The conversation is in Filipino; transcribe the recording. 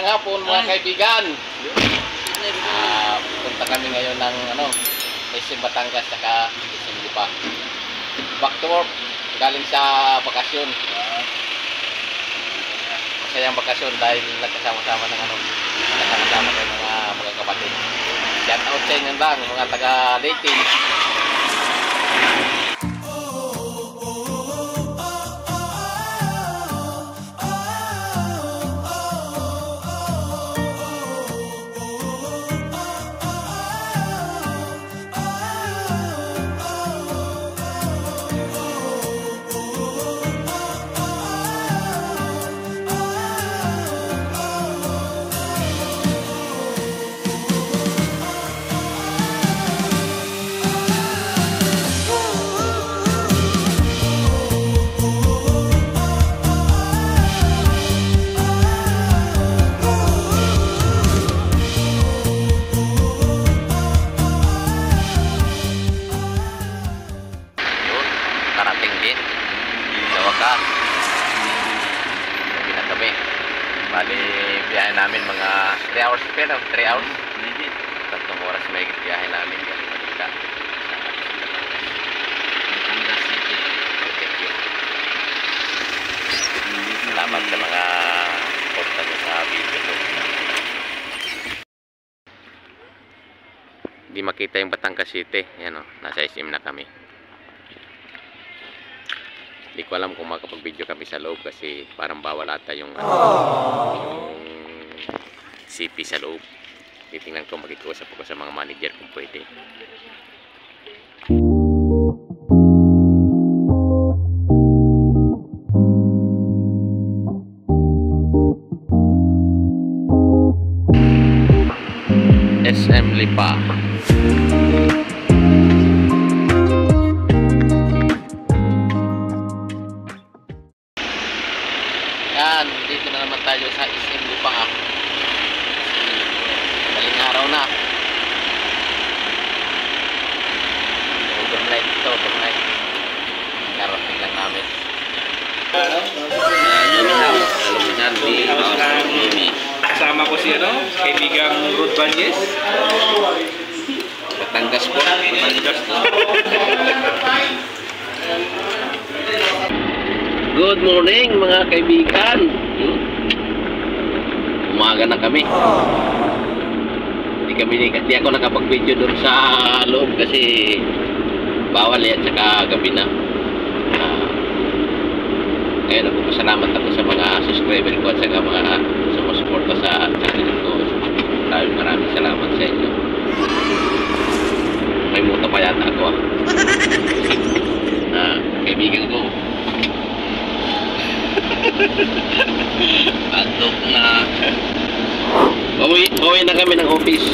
Magandang hapon mga kaibigan. Punta kami ngayon ng SM Batangas saka SM Lipa. Back to work. Galing sa bakasyon. Masayang bakasyon dahil nagkasama-sama ng nagkasama ng mga kapatid. Shout out sa inyo lang mga taga Leyte. Karating din sa wakas. Uwi na kami. Bali biyahe namin mga 3 hours pero 3 hours. 3 oras may biyahe namin galing Manila. Salamat sa mga porta nyo sa video ko. Hindi makita yung Batangas City. Yan o, nasa SM na kami. Hindi ko alam kung makapag-video kami sa loob kasi parang bawal ata yung CP sa loob. Titingnan ko, mag-iusap ako sa mga manager kung pwede. SM Lipa. Yan, dito na naman tayo sa SM Lipa. Daling araw na. Overnight ito, overnight. Karating lang namin. Kasama ko si kaibigang Rod Valdez. Batangas po. Good morning mga kaibigan. Umaga na kami. Hindi ako nakapag-video doon sa loob kasi bawal yan saka gabi na. Ngayon nagpapasalamat ako sa mga subscriber ko at saka mga sumusuporta sa channel ko. Maraming salamat sa inyo. May muta pa yata ako kaibigan ko. Antok na. Pauwi na kami ng office.